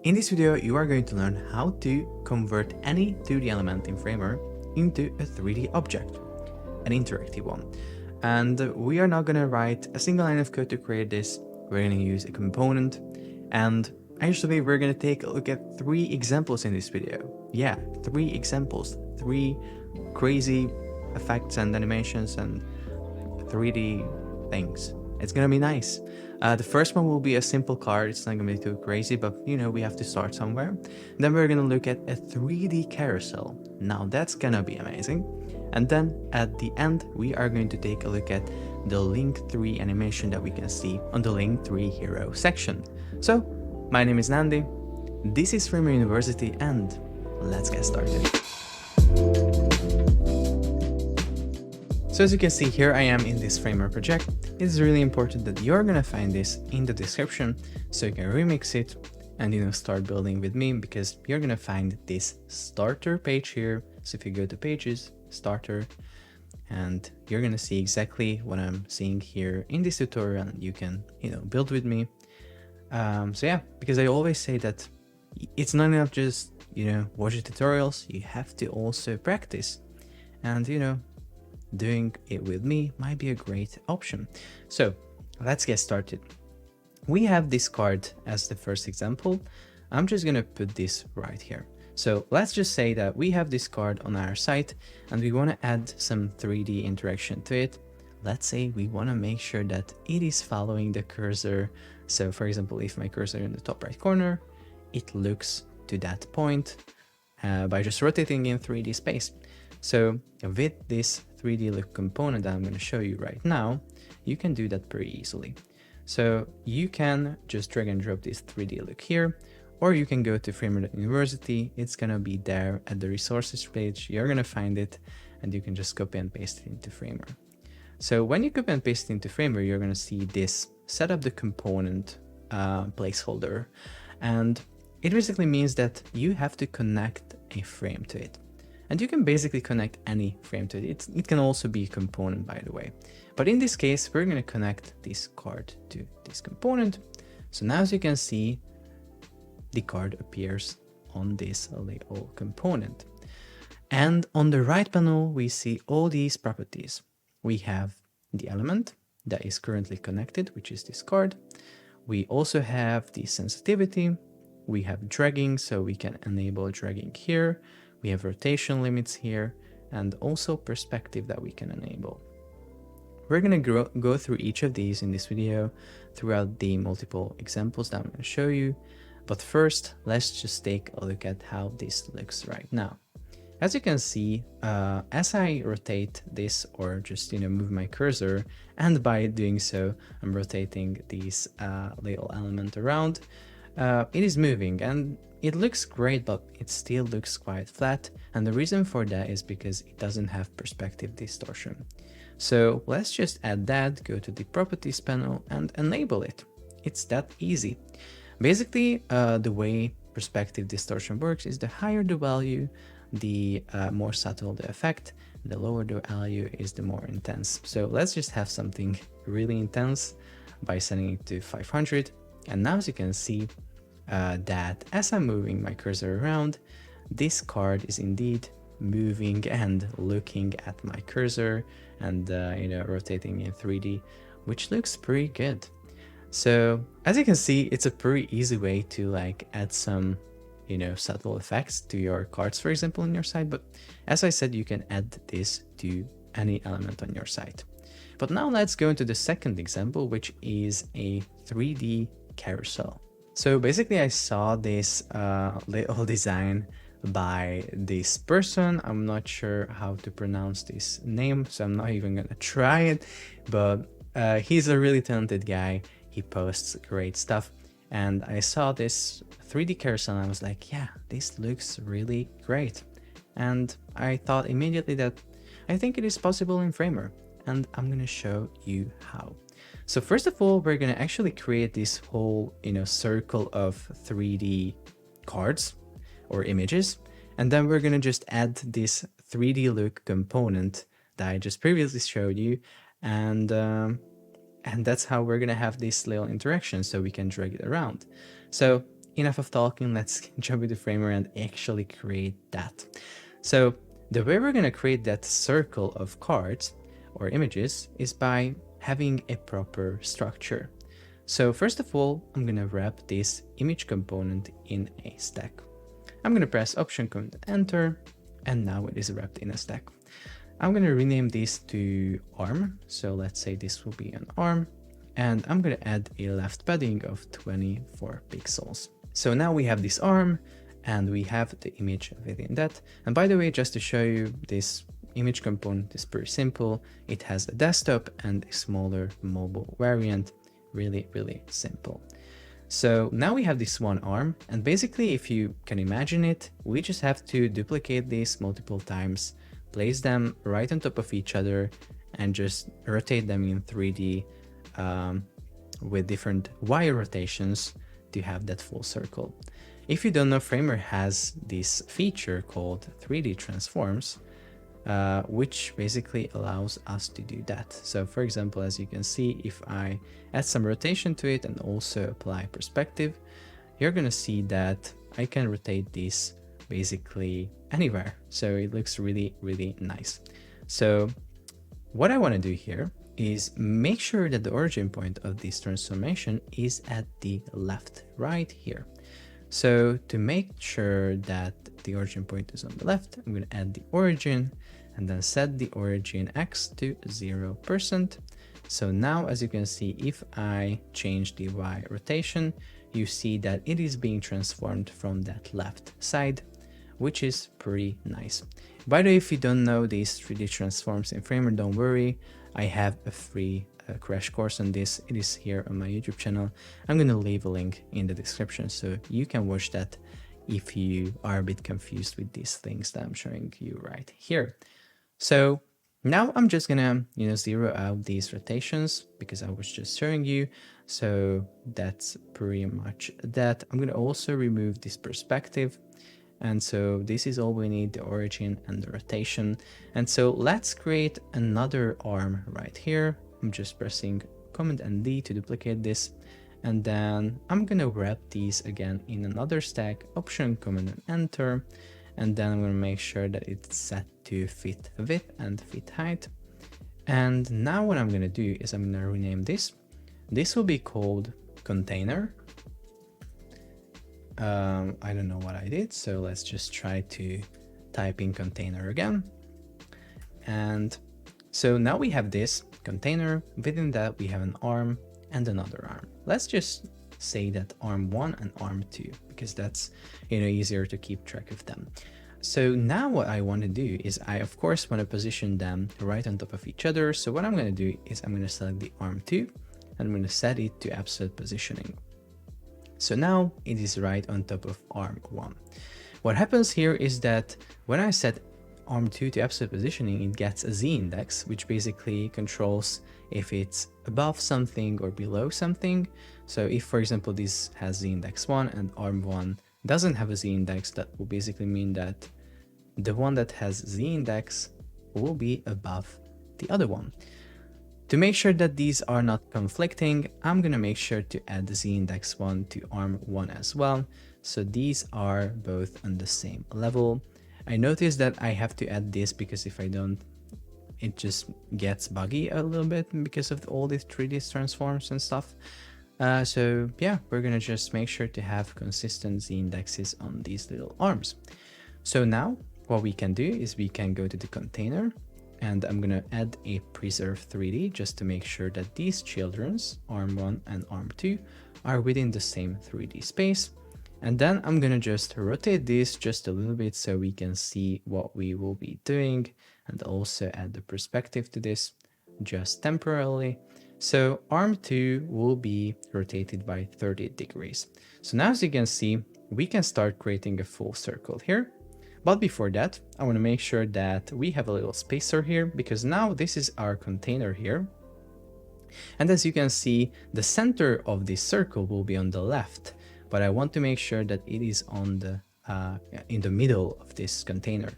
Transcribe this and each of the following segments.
In this video, you are going to learn how to convert any 2D element in Framer into a 3D object, an interactive one. And we are not going to write a single line of code to create this. We're going to use a component, and actually we're going to take a look at 3 examples in this video. Yeah, 3 examples, 3 crazy effects and animations and 3D things. It's gonna be nice. The first one will be a simple card. It's not gonna be too crazy, but you know, we have to start somewhere. Then we're gonna look at a 3D carousel. Now that's gonna be amazing. And then at the end, we are going to take a look at the Linktree animation that we can see on the Linktree hero section. So, my name is Nandi. This is Framer University, and let's get started. So as you can see, here I am in this Framer project. It's really important that you're gonna find this in the description so you can remix it and start building with me, because you're gonna find this starter page here. So if you go to pages, starter, and you're gonna see exactly what I'm seeing here in this tutorial, and you can build with me. So yeah, because I always say that it's not enough just watch the tutorials, you have to also practice, and doing it with me might be a great option. So let's get started. We have this card as the first example. I'm just gonna put this right here. So let's just say that we have this card on our site and we want to add some 3D interaction to it. Let's say we want to make sure that it is following the cursor. So for example, if my cursor in the top right corner, it looks to that point by just rotating in 3D space. So with this 3D look component that I'm going to show you right now, you can do that pretty easily. So you can just drag and drop this 3D look here, or you can go to Framer University. It's going to be there at the resources page. You're going to find it and you can just copy and paste it into Framer. So when you copy and paste it into Framer, you're going to see this set up the component placeholder. And it basically means that you have to connect a frame to it. And you can basically connect any frame to it. It can also be a component, by the way. But in this case, we're going to connect this card to this component. So now, as you can see, the card appears on this little component. And on the right panel, we see all these properties. We have the element that is currently connected, which is this card. We also have the sensitivity. We have dragging, so we can enable dragging here. We have rotation limits here, and also perspective that we can enable. We're going to go through each of these in this video throughout the multiple examples that I'm going to show you. But first, let's just take a look at how this looks right now. As you can see, as I rotate this, or just move my cursor, and by doing so, I'm rotating this little element around, it is moving, and it looks great, but it still looks quite flat. And the reason for that is because it doesn't have perspective distortion. So let's just add that, go to the properties panel and enable it. It's that easy. Basically, the way perspective distortion works is the higher the value, the more subtle the effect, the lower the value is the more intense. So let's just have something really intense by setting it to 500. And now, as you can see, that as I'm moving my cursor around, this card is indeed moving and looking at my cursor and rotating in 3D, which looks pretty good. So as you can see, it's a pretty easy way to add some subtle effects to your cards, for example, on your site. But as I said, you can add this to any element on your site. But now let's go into the second example, which is a 3D carousel. So basically, I saw this little design by this person. I'm not sure how to pronounce this name, so I'm not even gonna try it, but he's a really talented guy. He posts great stuff, and I saw this 3D carousel and I was like, yeah, this looks really great. And I thought immediately that I think it is possible in Framer, and I'm gonna show you how. So first of all, we're going to actually create this whole, circle of 3D cards or images. And then we're going to just add this 3D look component that I just previously showed you. And that's how we're going to have this little interaction, so we can drag it around. So enough of talking, let's jump into Framer and actually create that. So the way we're going to create that circle of cards or images is by having a proper structure. So first of all, I'm going to wrap this image component in a stack. I'm going to press Option Command Enter, and now it is wrapped in a stack. I'm going to rename this to arm. So let's say this will be an arm, and I'm going to add a left padding of 24 pixels. So now we have this arm and we have the image within that. And by the way, just to show you, this image component is pretty simple. It has a desktop and a smaller mobile variant. Really, really simple. So now we have this one arm, and basically, if you can imagine it, we just have to duplicate these multiple times, place them right on top of each other, and just rotate them in 3D with different Y rotations to have that full circle. If you don't know, Framer has this feature called 3D transforms, which basically allows us to do that. So for example, as you can see, if I add some rotation to it and also apply perspective, you're gonna see that I can rotate this basically anywhere. So it looks really, really nice. So what I want to do here is make sure that the origin point of this transformation is at the left, right here. So to make sure that the origin point is on the left, I'm going to add the origin and then set the origin X to 0%. So now, as you can see, if I change the Y rotation, you see that it is being transformed from that left side, which is pretty nice. By the way, if you don't know these 3D transforms in Framer, don't worry. I have a free crash course on this. It is here on my YouTube channel. I'm going to leave a link in the description so you can watch that if you are a bit confused with these things that I'm showing you right here. So now I'm just gonna, zero out these rotations because I was just showing you. So that's pretty much that. I'm gonna also remove this perspective. And so this is all we need, the origin and the rotation. And so let's create another arm right here. I'm just pressing Command and D to duplicate this. And then I'm gonna wrap these again in another stack, Option Command and Enter. And then I'm gonna make sure that it's set to fit width and fit height. And now what I'm gonna do is I'm gonna rename this. This will be called container. I don't know what I did, so let's just try to type in container again. And so now we have this container. Within that we have an arm and another arm. Let's just say that arm 1 and arm 2 because that's easier to keep track of them. So now what I want to do is I of course want to position them right on top of each other. So what I'm going to do is I'm going to select the arm 2 and I'm going to set it to absolute positioning. So now it is right on top of arm 1. What happens here is that when I set arm 2 to absolute positioning, it gets a Z index, which basically controls if it's above something or below something. So if, for example, this has Z index 1 and arm 1 doesn't have a Z index, that will basically mean that the one that has Z index will be above the other one. To make sure that these are not conflicting, I'm going to make sure to add the Z index 1 to arm 1 as well. So these are both on the same level. I noticed that I have to add this because if I don't, it just gets buggy a little bit because of all these 3D transforms and stuff. So yeah, we're going to just make sure to have consistent Z indexes on these little arms. So now what we can do is we can go to the container and I'm going to add a preserve 3D just to make sure that these children's arm 1 and arm 2 are within the same 3D space. And then I'm going to just rotate this just a little bit so we can see what we will be doing and also add the perspective to this just temporarily. So arm 2 will be rotated by 30 degrees. So now as you can see, we can start creating a full circle here. But before that, I want to make sure that we have a little spacer here because now this is our container here. And as you can see, the center of this circle will be on the left, but I want to make sure that it is on the in the middle of this container.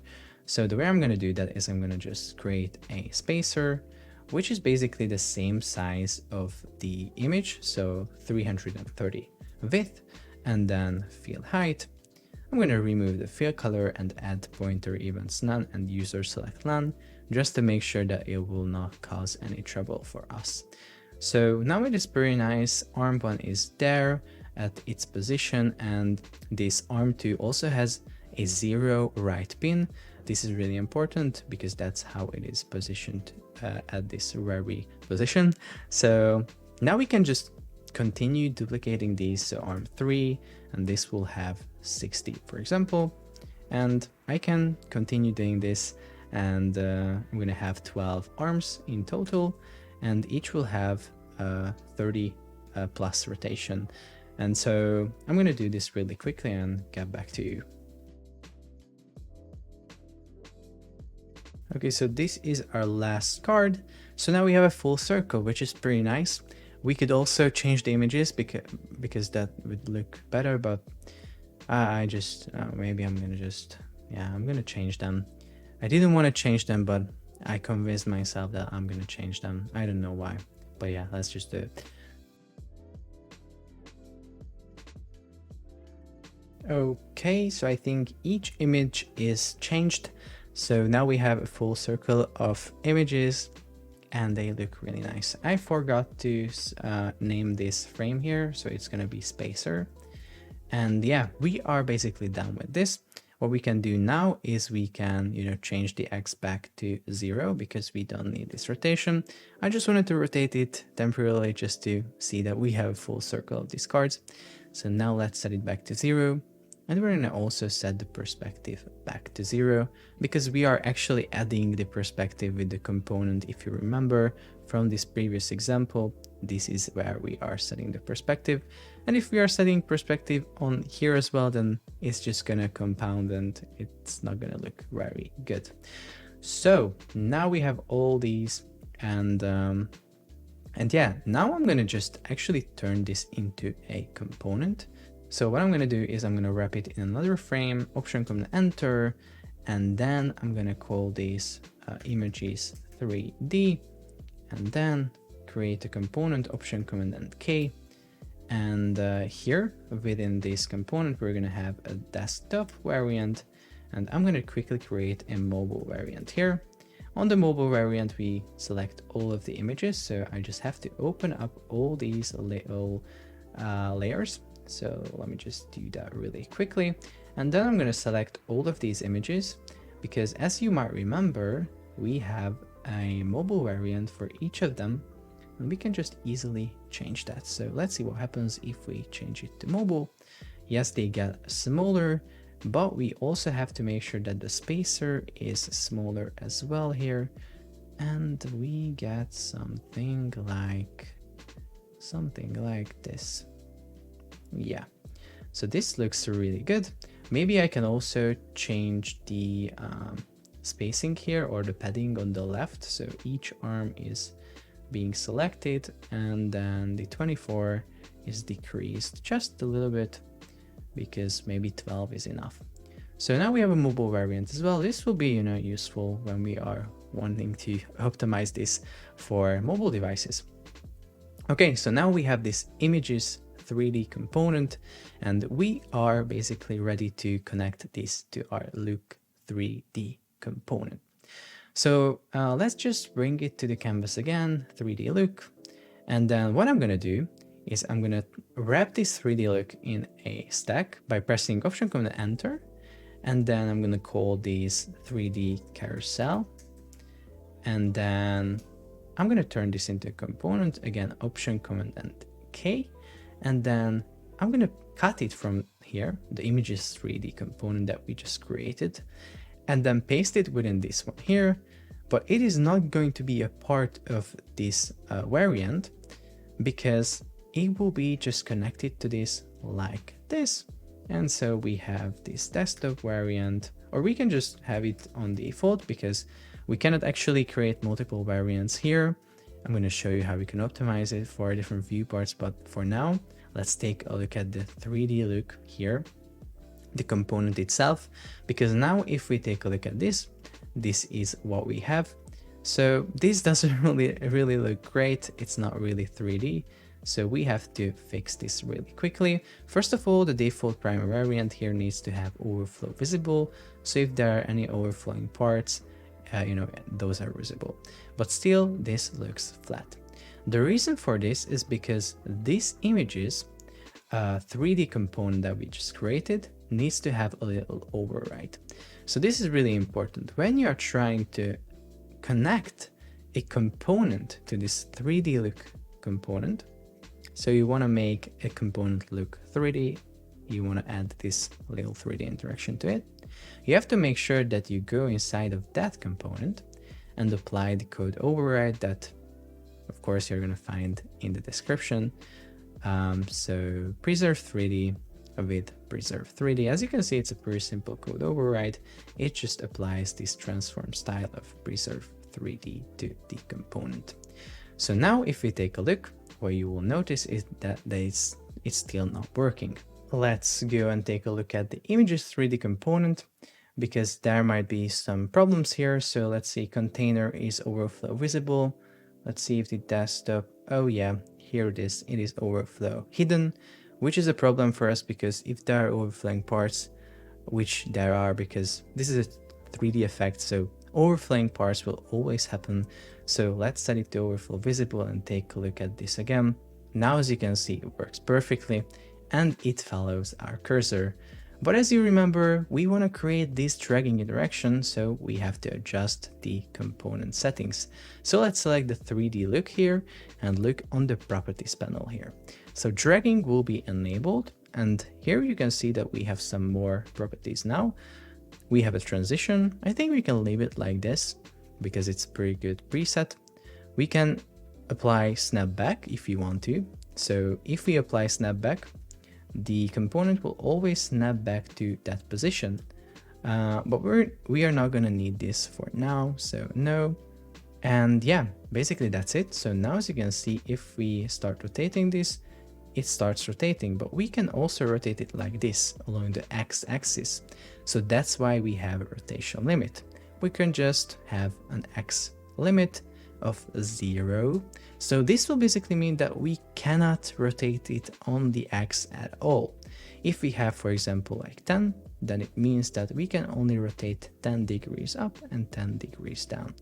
So the way I'm going to do that is I'm going to just create a spacer, which is basically the same size of the image, so 330 width, and then field height. I'm going to remove the field color and add pointer events none and user select none, just to make sure that it will not cause any trouble for us. So now it is pretty nice. Arm1 is there at its position, and this arm2 also has a 0 right pin. This is really important because that's how it is positioned at this very position. So now we can just continue duplicating these. So arm3, and this will have 60, for example, and I can continue doing this, and I'm gonna have 12 arms in total, and each will have 30 plus rotation. And so I'm gonna do this really quickly and get back to you. Okay, so this is our last card. So now we have a full circle, which is pretty nice. We could also change the images because that would look better, but I just, maybe I'm gonna just, yeah, I'm gonna change them. I didn't want to change them, but I convinced myself that I'm gonna change them. I don't know why, but yeah, let's just do it. Okay, so I think each image is changed. So now we have a full circle of images and they look really nice. I forgot to name this frame here, so it's gonna be spacer. And yeah, we are basically done with this. What we can do now is we can, change the X back to 0 because we don't need this rotation. I just wanted to rotate it temporarily just to see that we have a full circle of these cards. So now let's set it back to 0. And we're gonna also set the perspective back to 0 because we are actually adding the perspective with the component. If you remember from this previous example, this is where we are setting the perspective. And if we are setting perspective on here as well, then it's just gonna compound and it's not gonna look very good. So now we have all these, and yeah, now I'm gonna just actually turn this into a component. So what I'm gonna do is I'm gonna wrap it in another frame, Option Command Enter, and then I'm gonna call these images 3D, and then create a component, Option Command and K. And here within this component, we're gonna have a desktop variant, and I'm gonna quickly create a mobile variant here. On the mobile variant, we select all of the images. So I just have to open up all these little layers. So let me just do that really quickly. And then I'm going to select all of these images because, as you might remember, we have a mobile variant for each of them, and we can just easily change that. So let's see what happens if we change it to mobile. Yes, they get smaller, but we also have to make sure that the spacer is smaller as well here. And we get something like this. Yeah, so this looks really good. Maybe I can also change the spacing here or the padding on the left. So each arm is being selected and then the 24 is decreased just a little bit because maybe 12 is enough. So now we have a mobile variant as well. This will be, useful when we are wanting to optimize this for mobile devices. Okay, so now we have this images 3D component, and we are basically ready to connect this to our look 3D component. So let's just bring it to the canvas again, 3D look. And then what I'm gonna do is I'm gonna wrap this 3D look in a stack by pressing Option Command Enter. And then I'm gonna call these 3D carousel. And then I'm gonna turn this into a component, again, Option Command and K. And then I'm gonna cut it from here, the images 3D component that we just created, and then paste it within this one here. But it is not going to be a part of this variant because it will be just connected to this like this. And so we have this desktop variant, or we can just have it on default because we cannot actually create multiple variants here. I'm going to show you how we can optimize it for different viewports, but for now, let's take a look at the 3D look here, the component itself, because now if we take a look at this, this is what we have. So this doesn't really look great. It's not really 3D. So we have to fix this really quickly. First of all, the default primer variant here needs to have overflow visible. So if there are any overflowing parts, those are visible. But still, this looks flat. The reason for this is because these images, 3D component that we just created, needs to have a little override. So this is really important. When you are trying to connect a component to this 3D look component, so you want to make a component look 3D, you want to add this little 3D interaction to it, you have to make sure that you go inside of that component and apply the code override that, of course, you're going to find in the description. So preserve 3D with preserve 3D. As you can see, it's a pretty simple code override. It just applies this transform style of preserve 3D to the component. So now if we take a look, what you will notice is that it's still not working. Let's go and take a look at the images 3D component, because there might be some problems here. So let's see, container is overflow visible. Let's see if the desktop, oh yeah, here it is overflow hidden, which is a problem for us because if there are overflowing parts, which there are because this is a 3D effect, so overflowing parts will always happen. So let's set it to overflow visible and take a look at this again. Now, as you can see, it works perfectly and it follows our cursor. But as you remember, we want to create this dragging interaction, so we have to adjust the component settings. So let's select the 3D look here and look on the properties panel here. So dragging will be enabled, and here you can see that we have some more properties now. We have a transition. I think we can leave it like this because it's a pretty good preset. We can apply snapback if you want to. So if we apply snapback, the component will always snap back to that position. But we are not going to need this for now, so no. And yeah, basically that's it. So now, as you can see, if we start rotating this, it starts rotating, but we can also rotate it like this along the x-axis. So that's why we have a rotation limit. We can just have an x limit of 0. So this will basically mean that we cannot rotate it on the x at all. If we have, for example, like 10, then it means that we can only rotate 10 degrees up and 10 degrees down.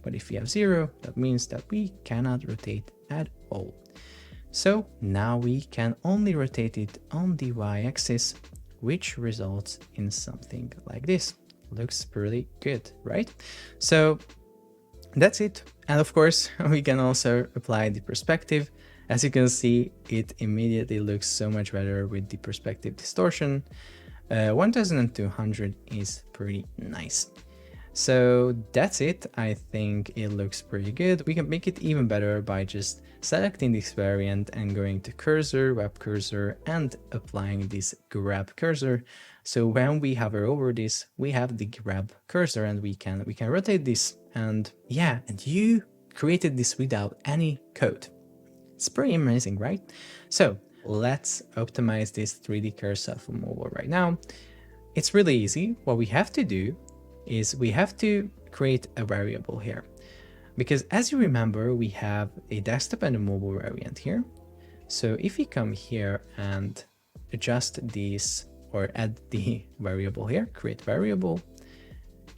But if we have 0, that means that we cannot rotate at all. So now we can only rotate it on the y-axis, which results in something like this. Looks pretty good, right? So that's it. And of course, we can also apply the perspective. As you can see, it immediately looks so much better with the perspective distortion. 1200 is pretty nice. So that's it. I think it looks pretty good. We can make it even better by just selecting this variant and going to cursor, web cursor, and applying this grab cursor. So when we hover over this, we have the grab cursor and we can rotate this. And yeah, and you created this without any code. It's pretty amazing, right? So let's optimize this 3D cursor for mobile right now. It's really easy. What we have to do is we have to create a variable here, because as you remember, we have a desktop and a mobile variant here. So if we come here and adjust these or add the variable here, create variable,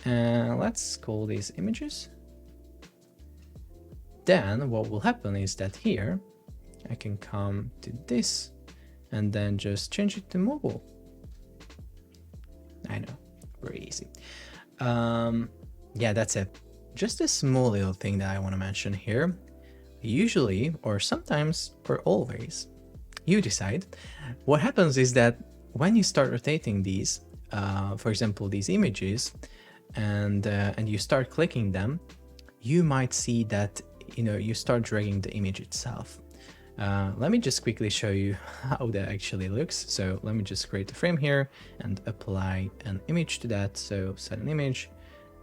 and let's call these images. Then what will happen is that here I can come to this and then just change it to mobile. I know, very easy. Yeah, that's it. Just a small little thing that I want to mention here. Usually, or sometimes, or always, you decide. What happens is that when you start rotating these, for example, these images, and you start clicking them, you might see that you start dragging the image itself. Let me just quickly show you how that actually looks. So let me just create a frame here and apply an image to that. So set an image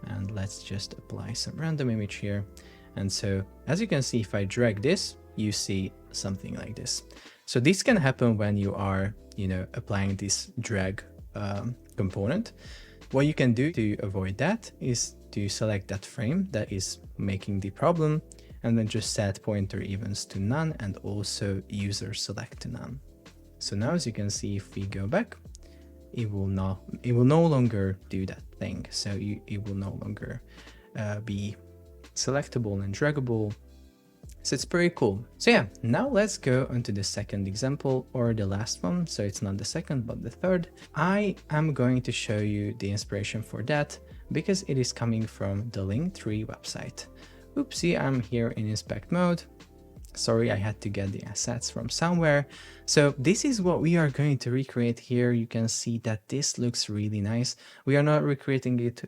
and let's just apply some random image here. And so as you can see, if I drag this, you see something like this. So this can happen when you are, applying this drag component. What you can do to avoid that is to select that frame that is making the problem and then just set pointer evens to none and also user select to none. So now as you can see, if we go back, it will no longer do that thing. So it will no longer be selectable and draggable. So it's pretty cool. So yeah, now let's go on to the second example, or the last one. So it's not the second, but the third. I am going to show you the inspiration for that because it is coming from the Linktree website. Oopsie, I'm here in inspect mode. Sorry, I had to get the assets from somewhere. So this is what we are going to recreate here. You can see that this looks really nice. We are not recreating it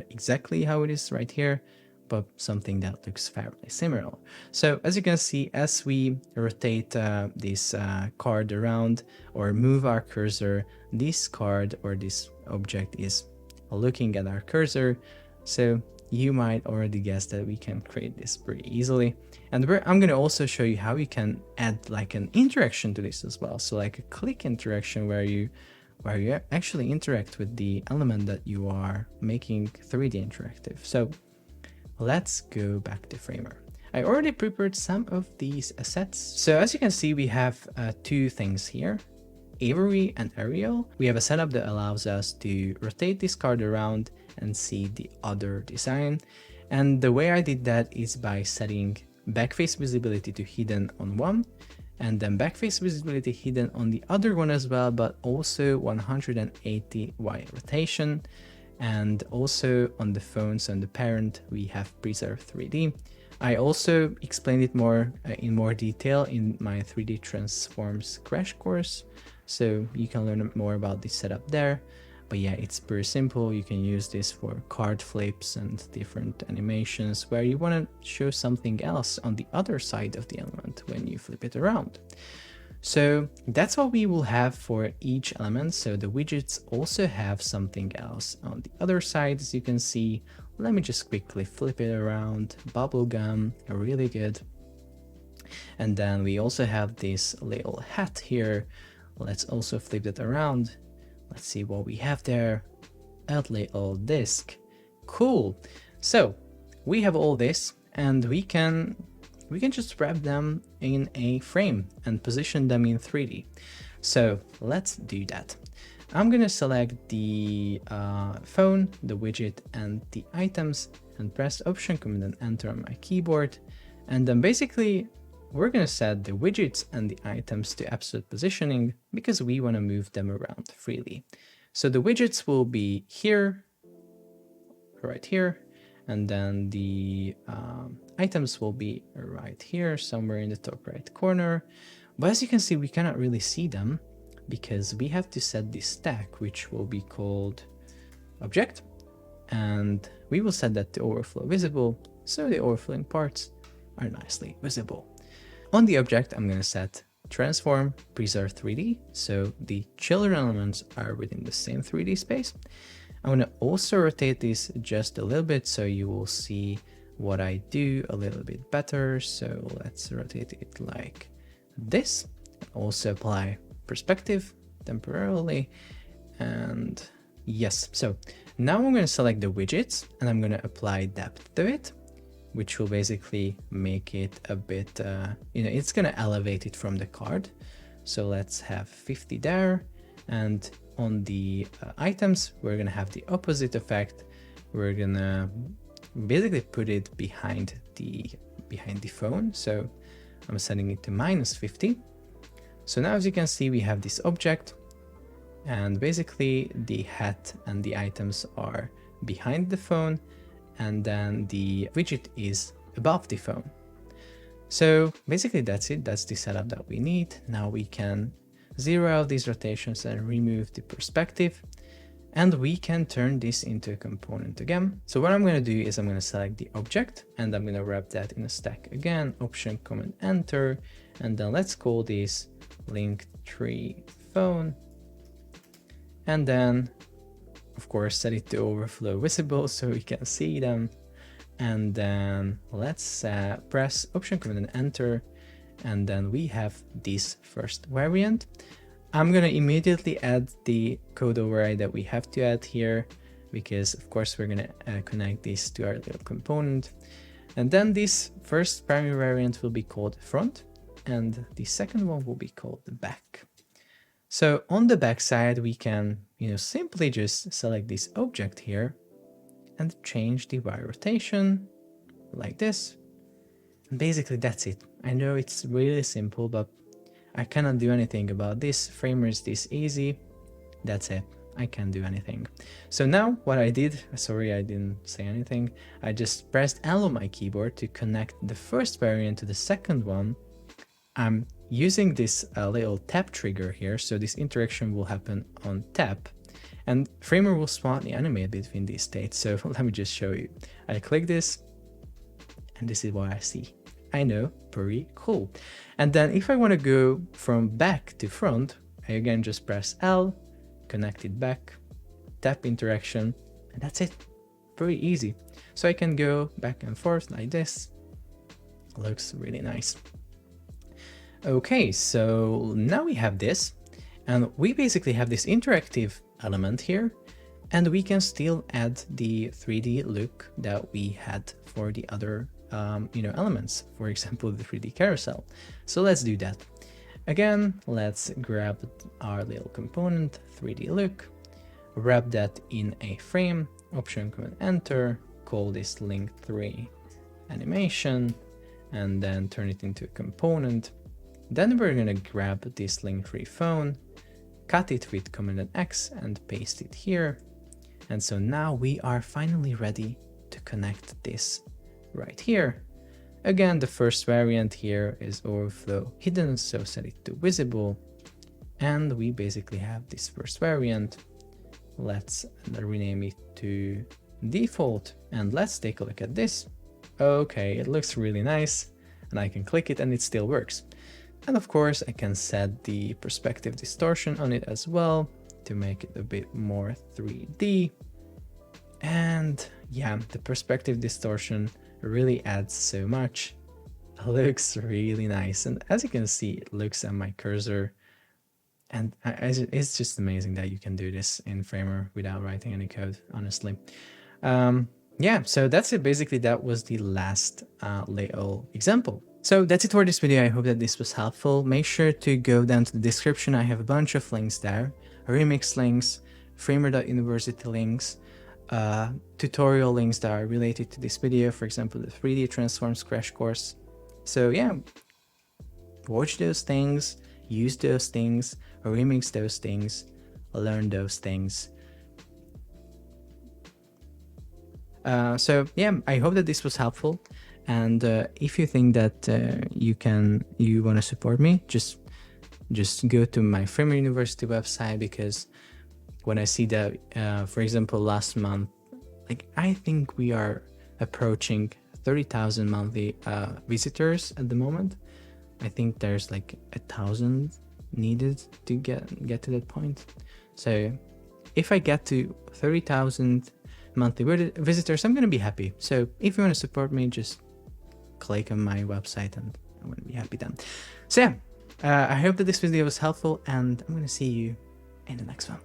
exactly how it is right here, but something that looks fairly similar. So as you can see, as we rotate this card around or move our cursor, this card or this object is looking at our cursor. So you might already guess that we can create this pretty easily. And I'm going to also show you how you can add like an interaction to this as well. So like a click interaction where you actually interact with the element that you are making 3D interactive. So let's go back to Framer. I already prepared some of these assets. So as you can see, we have two things here, Avery and Ariel. We have a setup that allows us to rotate this card around and see the other design. And the way I did that is by setting backface visibility to hidden on one, and then backface visibility hidden on the other one as well, but also 180Y rotation. And also on the phones and the parent, we have preserve 3D. I also explained it more in more detail in my 3D transforms crash course, so you can learn more about this setup there. But yeah, it's pretty simple. You can use this for card flips and different animations where you want to show something else on the other side of the element when you flip it around. So that's what we will have for each element. So the widgets also have something else on the other side, as you can see. Let me just quickly flip it around. Bubblegum, really good. And then we also have this little hat here. Let's also flip that around. Let's see what we have there. A little disc. Cool. So we have all this, and we can just wrap them in a frame and position them in 3D. So let's do that. I'm gonna select the phone, the widget, and the items, and press Option Command and Enter on my keyboard. And then basically, we're gonna set the widgets and the items to absolute positioning because we wanna move them around freely. So the widgets will be here, right here, and then the items will be right here, somewhere in the top right corner. But as you can see, we cannot really see them because we have to set this stack, which will be called object, and we will set that to overflow visible, so the overflowing parts are nicely visible. On the object, I'm going to set transform preserve 3D, so the children elements are within the same 3D space. I'm going to also rotate this just a little bit so you will see what I do a little bit better. So let's rotate it like this. Also apply perspective temporarily. And yes, so now I'm going to select the widgets and I'm going to apply depth to it, which will basically make it a bit, it's going to elevate it from the card. So let's have 50 there. And on the items, we're going to have the opposite effect. We're going to basically put it behind the phone. So I'm setting it to -50. So now, as you can see, we have this object, and basically the hat and the items are behind the phone, and then the widget is above the phone. So basically that's it. That's the setup that we need. Now we can zero out these rotations and remove the perspective, and we can turn this into a component again. So what I'm going to do is I'm going to select the object and I'm going to wrap that in a stack again, Option Command Enter, and then let's call this Linktree phone, and then of course set it to overflow visible so we can see them. And then let's press Option Command and Enter, and then we have this first variant. I'm gonna immediately add the code override that we have to add here, because of course we're gonna connect this to our little component. And then this first primary variant will be called front, and the second one will be called the back. So on the back side, we can, simply just select this object here and change the Y rotation like this. And basically that's it. I know it's really simple, but I cannot do anything about this. Framer is this easy. That's it. I can't do anything. So now what I did, sorry I didn't say anything, I just pressed L on my keyboard to connect the first variant to the second one. I'm using this little tap trigger here, so this interaction will happen on tap, and Framer will smartly animate between these states. So let me just show you. I click this, and this is what I see. I know, pretty cool. And then if I want to go from back to front, I again just press L, connect it back, tap interaction, and that's it. Pretty easy. So I can go back and forth like this. Looks really nice. Okay, so now we have this, and we basically have this interactive element here, and we can still add the 3D look that we had for the other elements, for example, the 3D carousel. So let's do that. Again, let's grab our little component, 3D look, wrap that in a frame, Option Command Enter, call this Linktree animation, and then turn it into a component. Then we're gonna grab this Linktree phone, cut it with Command X and paste it here. And so now we are finally ready to connect this right here. Again, the first variant here is overflow hidden, so set it to visible. And we basically have this first variant. Let's rename it to default, and let's take a look at this. Okay, it looks really nice, and I can click it and it still works. And of course, I can set the perspective distortion on it as well to make it a bit more 3D. And yeah, the perspective distortion really adds so much. It looks really nice. And as you can see, it looks at my cursor. And it's just amazing that you can do this in Framer without writing any code, honestly. Yeah, so that's it. Basically, that was the last little example. So that's it for this video. I hope that this was helpful. Make sure to go down to the description. I have a bunch of links there, remix links, framer.university links, tutorial links that are related to this video, for example, the 3D transforms crash course. So yeah, watch those things, use those things, remix those things, learn those things. So yeah, I hope that this was helpful. And if you think that you want to support me, just go to my Framer University website, because when I see that, for example, last month, like I think we are approaching 30,000 monthly visitors at the moment. I think there's like 1,000 needed to get to that point. So if I get to 30,000 monthly visitors, I'm gonna be happy. So if you want to support me, just click on my website and I'm gonna be happy then. So yeah, I hope that this video was helpful, and I'm gonna see you in the next one.